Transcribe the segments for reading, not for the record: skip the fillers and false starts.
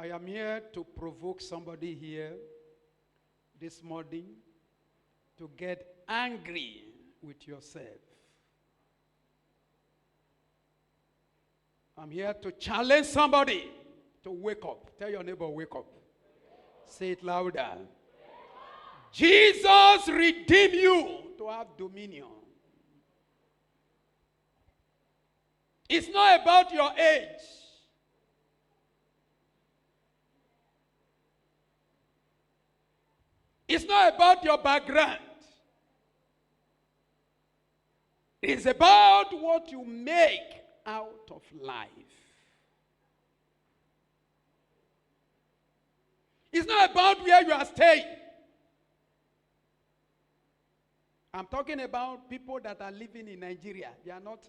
I am here to provoke somebody here this morning to get angry with yourself. I'm here to challenge somebody to wake up. Tell your neighbor, wake up. Say it louder. Jesus redeemed you to have dominion. It's not about your age. It's not about your background. It's about what you make out of life. It's not about where you are staying. I'm talking about people that are living in Nigeria. They are not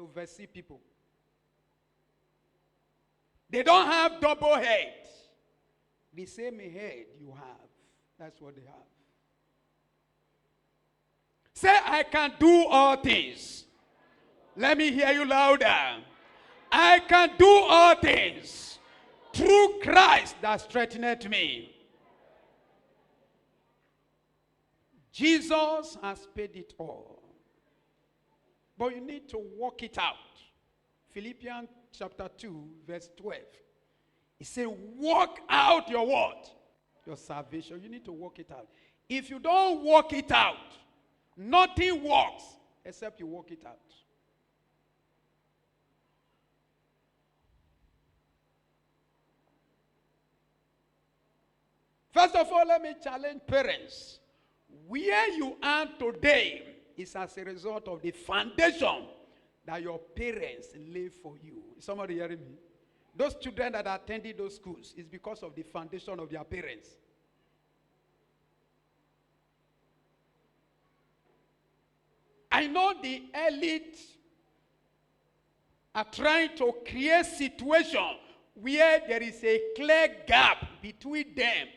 overseas people. They don't have double head. The same head you have. That's what they have. Say, I can do all things. Let me hear you louder. I can do all things through Christ that strengtheneth me. Jesus has paid it all. But you need to work it out. Philippians chapter 2, verse 12. He said, work out your what? Your salvation. You need to work it out. If you don't work it out, nothing works except you work it out. First of all, let me challenge parents. Where you are today is as a result of the foundation that your parents laid for you. Is somebody hearing me? Those children that are attending those schools is because of the foundation of their parents. I know the elite are trying to create a situation where there is a clear gap between them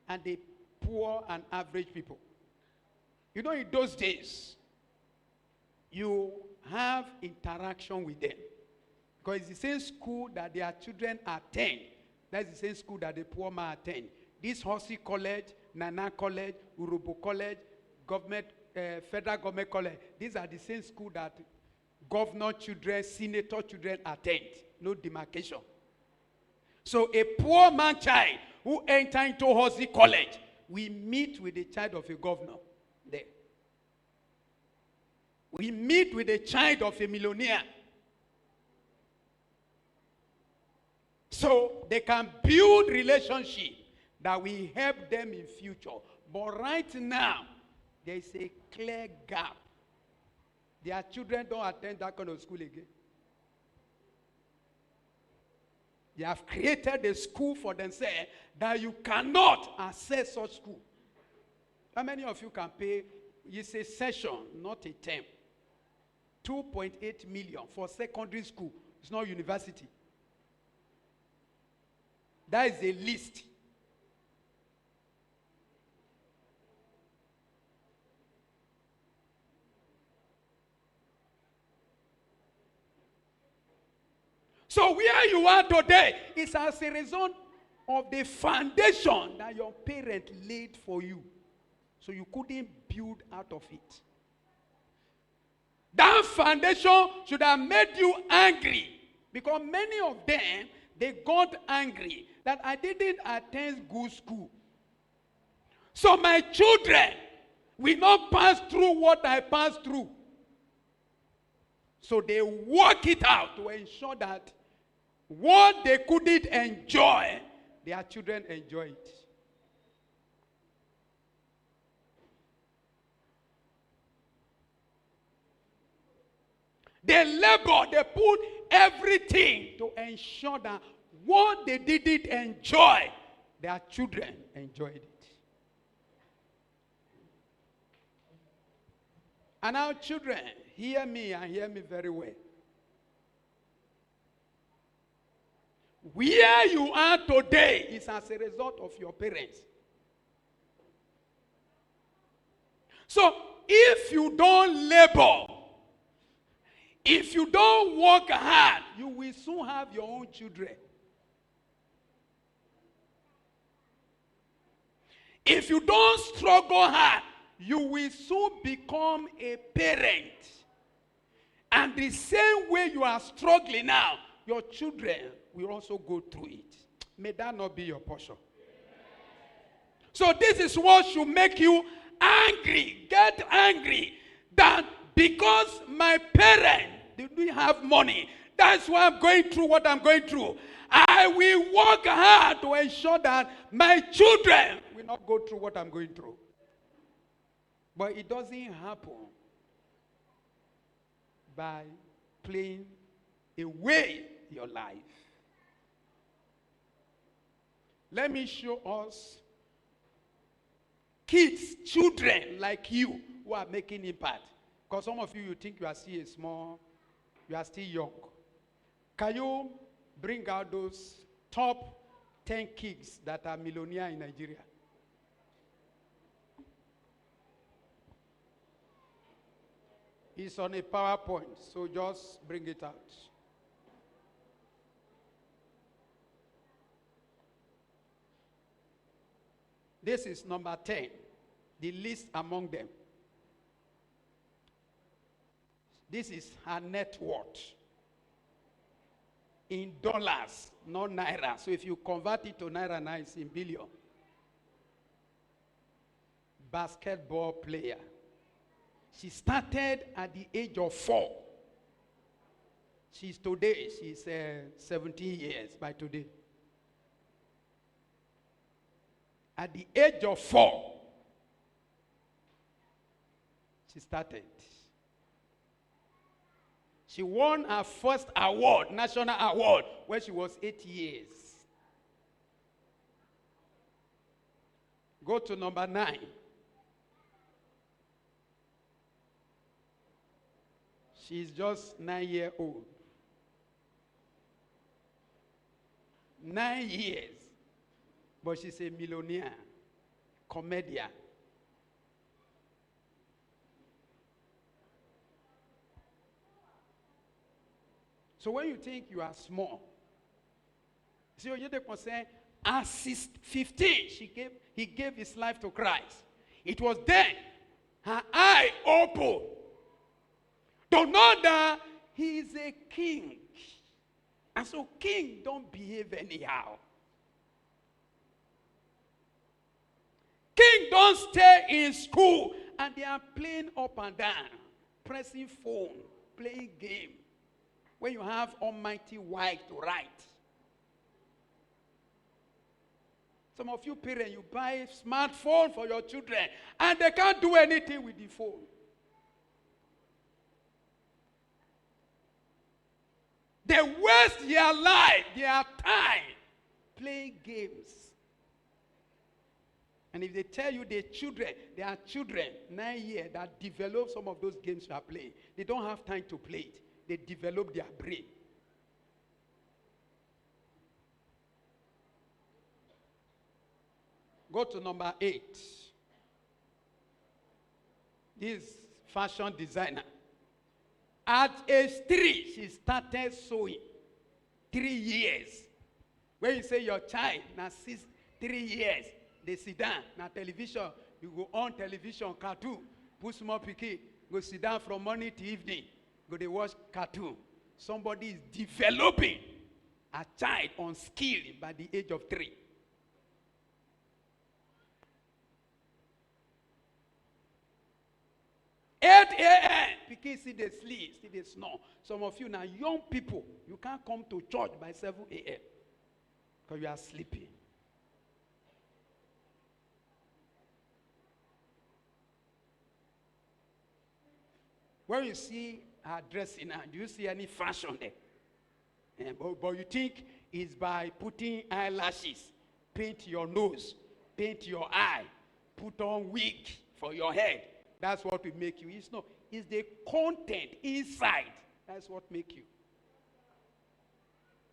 and the poor and average people. You know, in those days, you have interaction with them. Because it's the same school that their children attend. That's the same school that the poor man attend. This Horsey College, Nana College, Urobo College, government, federal government college. These are the same school that governor children, senator children attend. No demarcation. So a poor man child who enter into Horsey College, we meet with the child of a governor there. We meet with the child of a millionaire. So they can build relationship that will help them in future. But right now, there is a clear gap. Their children don't attend that kind of school again. They have created a school for themselves that you cannot access such school. How many of you can pay? It's a session, not a term. 2.8 million for secondary school. It's not university. That is a list. So where you are today is as a result of the foundation that your parents laid for you. So you couldn't build out of it. That foundation should have made you angry. Because many of them, they got angry that I didn't attend good school. So my children will not pass through what I passed through. So they work it out to ensure that what they couldn't enjoy, their children enjoy it. They labor, they put everything to ensure that what they didn't enjoy, their children enjoyed it. And our children, hear me and hear me very well. Where you are today is as a result of your parents. So if you don't labor, if you don't work hard, you will soon have your own children. If you don't struggle hard, you will soon become a parent. And the same way you are struggling now, your children will also go through it. May that not be your portion. So this is what should make you angry. Get angry that because my parents didn't have money, that's why I'm going through what I'm going through. I will work hard to ensure that my children will not go through what I'm going through. But it doesn't happen by playing away your life. Let me show us kids, children like you who are making impact. Because some of you, you think you are still small, you are still young. Can you bring out those top 10 kids that are millionaires in Nigeria? It's on a PowerPoint, so just bring it out. This is number 10, the least among them. This is her net worth in dollars, not naira. So if you convert it to naira now, it's in billion. Basketball player. She started at the age of 4. She's 17 years by today. At the age of 4, she started. She won her first award, national award, when she was 8 years. Go to number 9. She's just 9-year-old. 9 years. But she's a millionaire, comedian. So when you think you are small, see, you say, at 15, he gave his life to Christ. It was then her eye opened to know that he is a king. And so king don't behave anyhow. King don't stay in school and they are playing up and down, pressing phone, playing game. When you have almighty wife to write. Some of you parents, you buy a smartphone for your children and they can't do anything with the phone. They waste their life, their time, playing games. And if they tell you their children, they are children, 9 years, that develop some of those games you are playing, they don't have time to play it. They develop their brain. Go to number 8. This fashion designer. At age 3, she started sewing. 3 years. When you say your child, now 3 years, they sit down. Now television, you go on television, cartoon, put small pikin, go sit down from morning to evening, go they watch cartoon. Somebody is developing a child on skill by the age of 3. Pikin see they sleep, see they snore. Some of you now, young people, you can't come to church by 7 a.m. because you are sleeping. When you see her dressing now, do you see any fashion there? Yeah, but you think it's by putting eyelashes, paint your nose, paint your eye, put on wig for your head. That's what will make you. It's not. It's the content inside. That's what make you.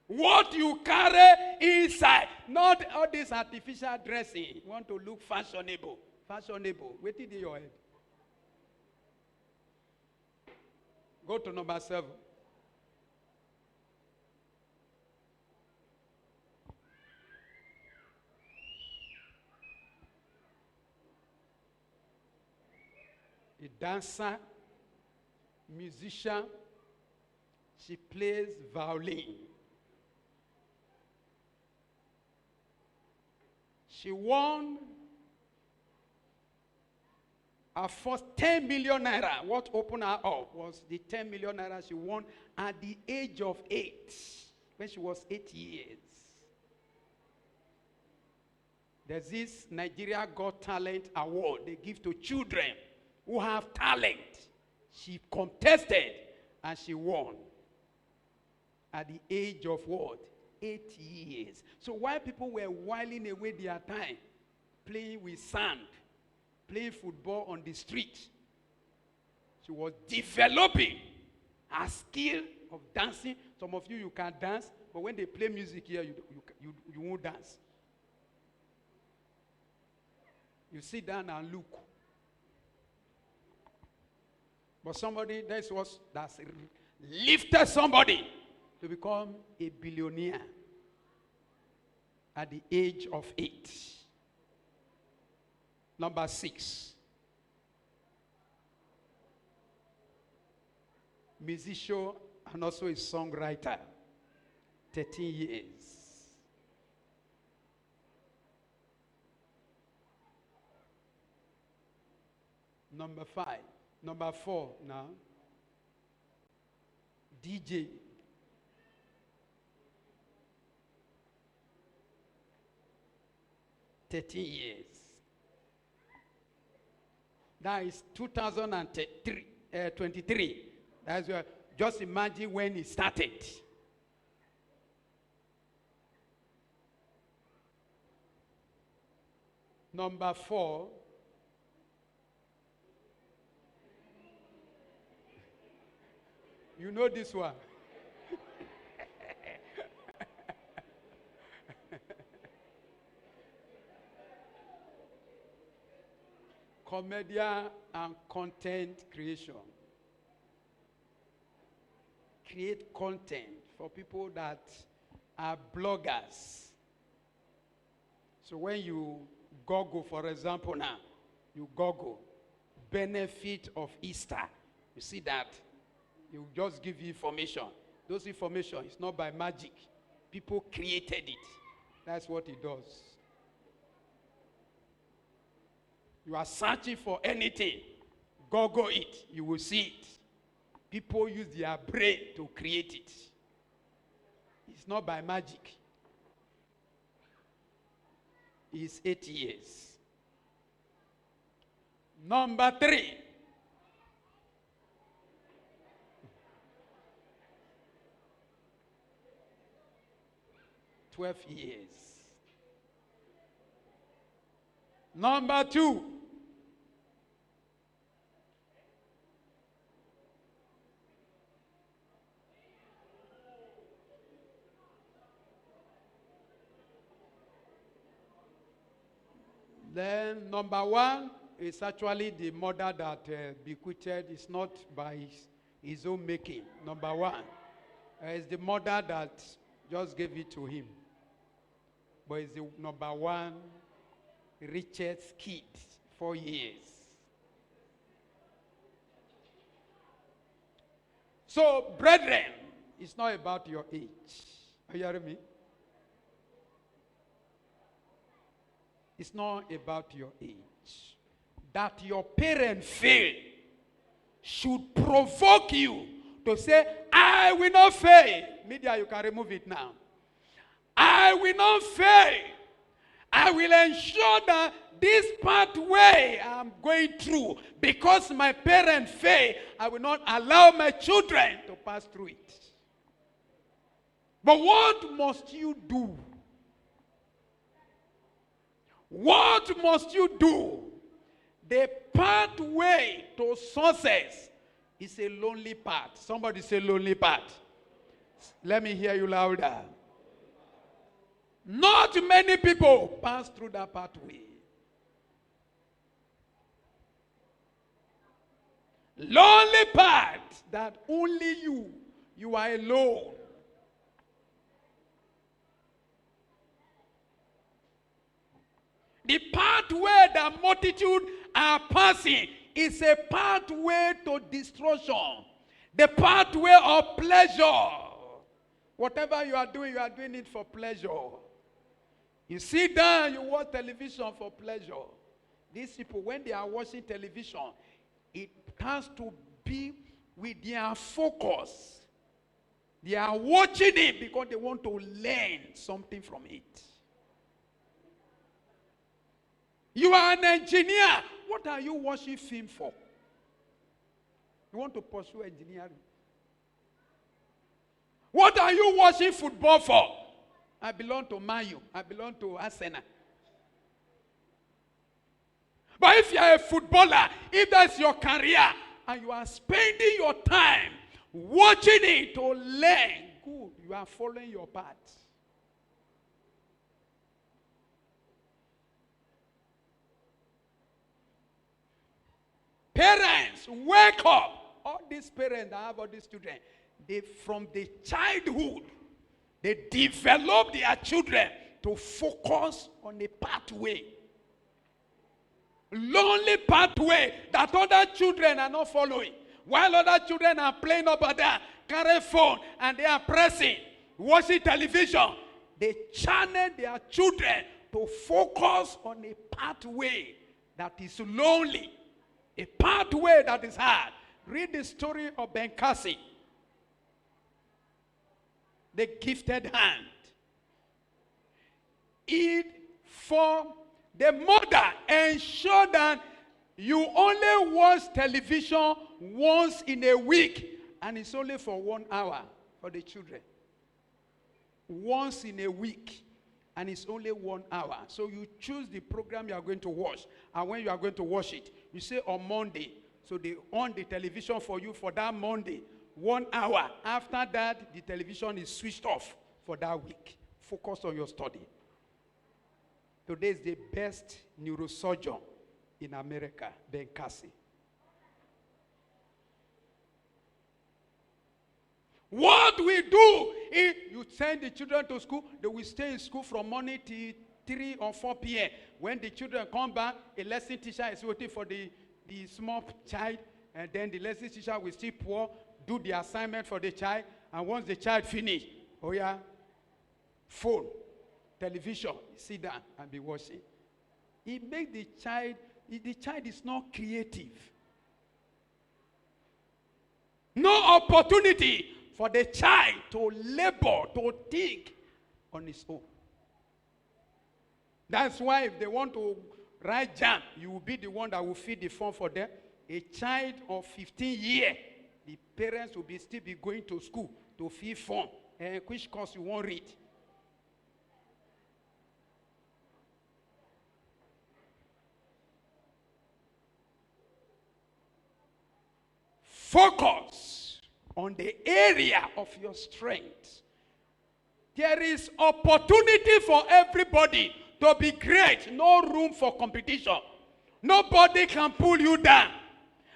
What you carry inside. Not all this artificial dressing. You want to look fashionable. Fashionable. Wait till your head. Go to number 7. a dancer, musician. She plays violin. She won her first 10 million naira. What opened her up was the 10 million naira she won at the age of 8, when she was 8 years. There's this Nigeria Got Talent Award they give to children who have talent. She contested and she won at the age of what? 8 years. So while people were whiling away their time, playing with sand, playing football on the street, she was developing her skill of dancing. Some of you can dance, but when they play music here, you won't dance. You sit down and look. But somebody, that's lifted somebody to become a billionaire at the age of 8. Number 6. Musician and also a songwriter. 13 years. Number 4 now. DJ. $13. That is 2023. That's where, just imagine when it started. Number 4. You know this one. Comedian and content creation. Create content for people that are bloggers. So when you Google, for example now, you Google benefit of Easter, you see that you just give you information. Those information is not by magic. People created it. That's what it does. You are searching for anything, Google it, you will see it. People use their brain to create it. It's not by magic. It's 8 years. Number 3. $12 years. Number 2. Then number 1 is actually the mother that bequeathed. It's not by his own making. Number 1 is the mother that just gave it to him. But it's the number 1 richest kid, 4 years. So, brethren, it's not about your age. Are you hearing me? It's not about your age. That your parents fail should provoke you to say, I will not fail. Media, you can remove it now. I will not fail. I will ensure that this pathway I'm going through, because my parents fail, I will not allow my children to pass through it. But what must you do? What must you do? The pathway to success is a lonely path. Somebody say lonely path. Let me hear you louder. Not many people pass through that pathway. Lonely path that only you are alone. The pathway that multitude are passing is a pathway to destruction. The pathway of pleasure. Whatever you are doing it for pleasure. You sit down, you watch television for pleasure. These people, when they are watching television, it has to be with their focus. They are watching it because they want to learn something from it. You are an engineer. What are you watching film for? You want to pursue engineering. What are you watching football for? I belong to Man U. I belong to Arsenal. But if you are a footballer, if that's your career, and you are spending your time watching it to learn, good, you are following your path. Parents, wake up. All these parents that have all these children, they from the childhood, they develop their children to focus on a pathway. Lonely pathway that other children are not following. While other children are playing up and down, carry phone, and they are pressing, watching television, they channel their children to focus on a pathway that is lonely, a pathway that is hard. Read the story of Ben Cassie, the gifted hand. It for the mother ensure that you only watch television once in a week, and it's only for 1 hour for the children. Once in a week, and it's only 1 hour. So you choose the program you are going to watch, and when you are going to watch it, you say on Monday. So they on the television for you for that Monday, 1 hour. After that, the television is switched off for that week. Focus on your study. Today is the best neurosurgeon in America, Ben Cassie. What we do is you send the children to school, they will stay in school from morning till 3 or 4 p.m. When the children come back, a lesson teacher is waiting for the small child, and then the lesson teacher will still do the assignment for the child, and once the child finish, oh yeah, phone, television, sit down and be watching. It makes the child is not creative. No opportunity for the child to labor, to think on his own. That's why if they want to write jam, you will be the one that will fill the form for them. A child of 15 years, the parents will still be going to school to fill form. Which course you won't read. Focus on the area of your strength. There is opportunity for everybody to be great. No room for competition. Nobody can pull you down.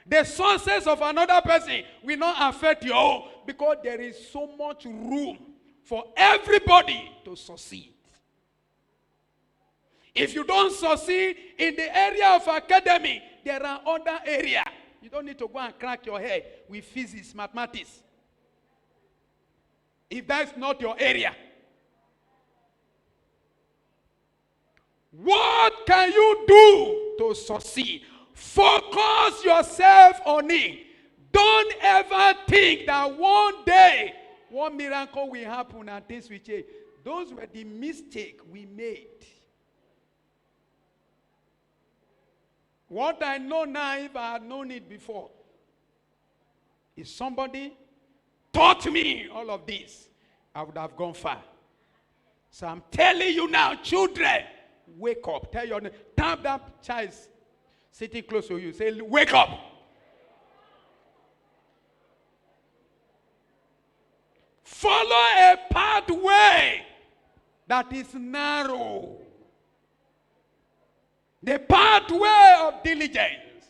The success of another person will not affect your own, because there is so much room for everybody to succeed. If you don't succeed in the area of academy, there are other areas. You don't need to go and crack your head with physics, mathematics. If that's not your area. What can you do to succeed? Focus yourself on it. Don't ever think that one day, one miracle will happen and things will change. Those were the mistakes we made. What I know now, if I had known it before, if somebody taught me all of this, I would have gone far. So I'm telling you now, children, wake up. Tell your name. Tap that child sitting close to you. Say, wake up. Follow a pathway that is narrow. The pathway of diligence.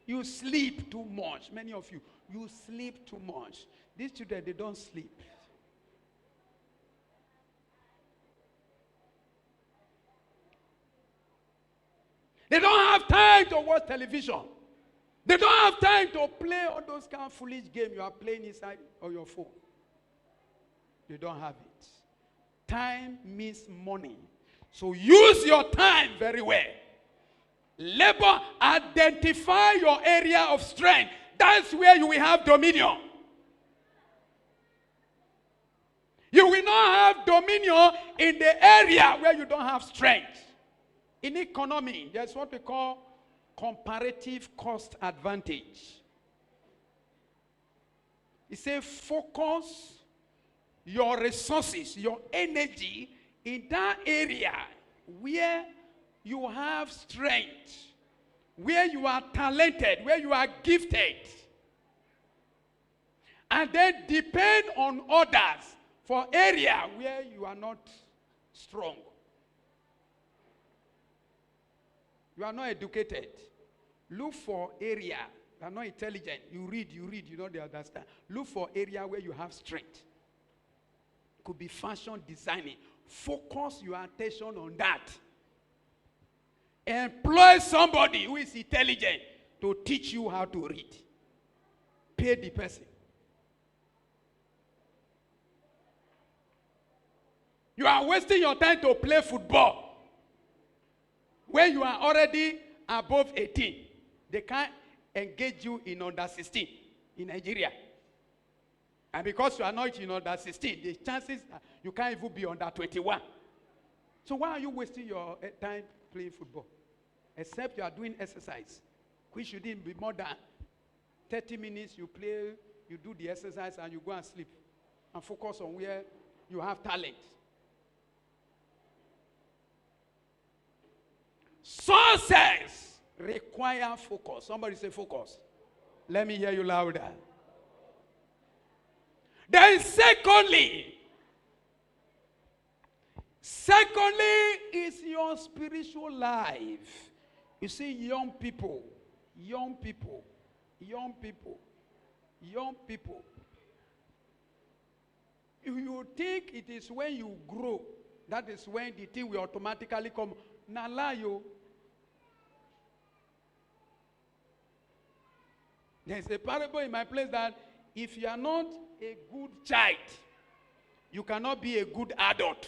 You sleep too much. Many of you, you sleep too much. These children, they don't sleep. They don't have time to watch television. They don't have time to play all those kind of foolish games you are playing inside on your phone. They don't have it. Time means money. So use your time very well. Labor, identify your area of strength. That's where you will have dominion. You will not have dominion in the area where you don't have strength. In economy, there's what we call comparative cost advantage. It says focus your resources, your energy in that area where you have strength, where you are talented, where you are gifted. And then depend on others for area where you are not strong. You are not educated. Look for area. You are not intelligent. You read, you know they understand. Look for area where you have strength. Could be fashion designing. Focus your attention on that. Employ somebody who is intelligent to teach you how to read. Pay the person. You are wasting your time to play football when you are already above 18. They can't engage you in under 16 in Nigeria. And because you are not in under 16, the chances you can't even be under 21. So why are you wasting your time playing football? Except you are doing exercise, which shouldn't be more than 30 minutes. You play, you do the exercise, and you go and sleep. And focus on where you have talent. Success require focus. Somebody say focus. Let me hear you louder. Then secondly is your spiritual life. You see, young people. If you think it is when you grow, that is when the thing will automatically come. Nalayo. There's a parable in my place that if you are not a good child, you cannot be a good adult.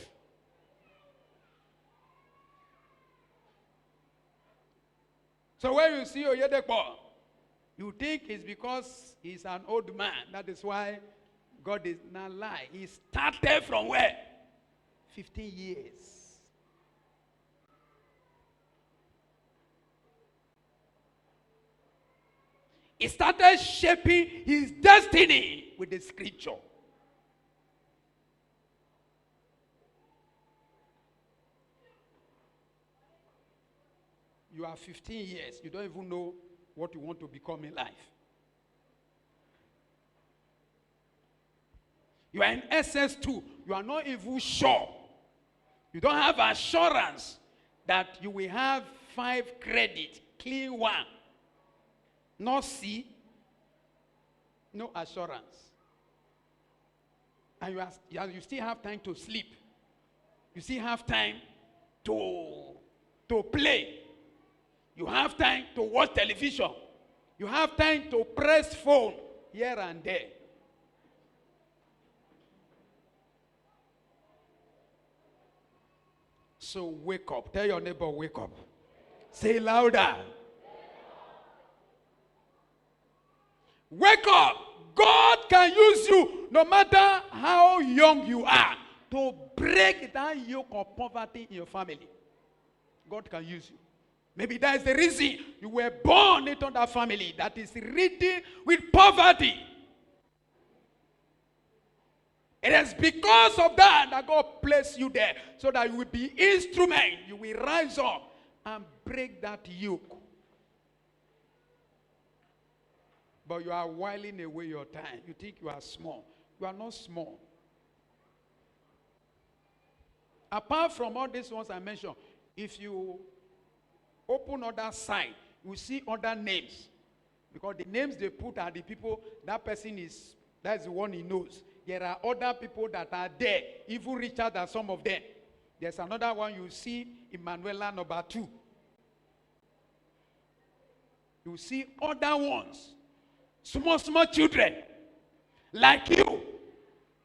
So when you see Oyedepo, you think it's because he's an old man. That is why God is not lying. He started from where? 15 years. He started shaping his destiny with the scripture. You are 15 years. You don't even know what you want to become in life. You are in SS2. You are not even sure. You don't have assurance that you will have 5 credits, clean one. No C, no assurance. And you still have time to sleep. You still have time to play. You have time to watch television. You have time to press phone here and there. So wake up. Tell your neighbor, wake up. Say louder. Wake up. God can use you no matter how young you are to break that yoke of poverty in your family. God can use you. Maybe that is the reason you were born into that family that is ridden with poverty. It is because of that God placed you there so that you will be instrument. You will rise up and break that yoke. But you are whiling away your time. You think you are small. You are not small. Apart from all these ones I mentioned, if you open other side, you see other names. Because the names they put are the people, that person is, that's the one he knows. There are other people that are there, even richer than some of them. There's another one you see, Emanuela number 2. You see other ones, small, small children, like you.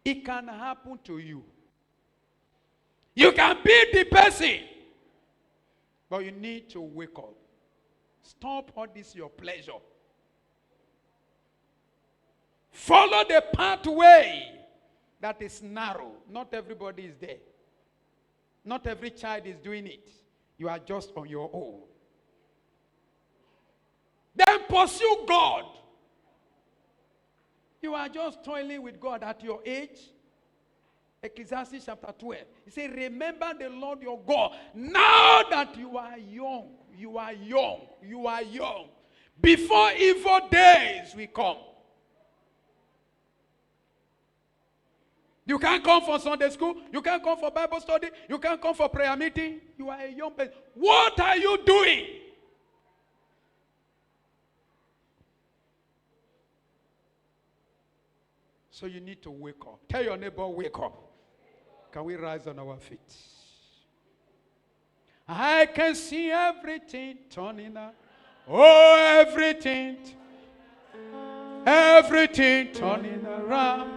It can happen to you. You can be the person, but you need to wake up. Stop all this your pleasure. Follow the pathway that is narrow. Not everybody is there. Not every child is doing it. You are just on your own. Then pursue God. You are just toiling with God at your age. Ecclesiastes chapter 12. He said, remember the Lord your God. Now that you are young, you are young, you are young. Before evil days will come. You can't come for Sunday school. You can't come for Bible study. You can't come for prayer meeting. You are a young person. What are you doing? So you need to wake up. Tell your neighbor, wake up. Can we rise on our feet? I can see everything turning out. Oh, everything turning around.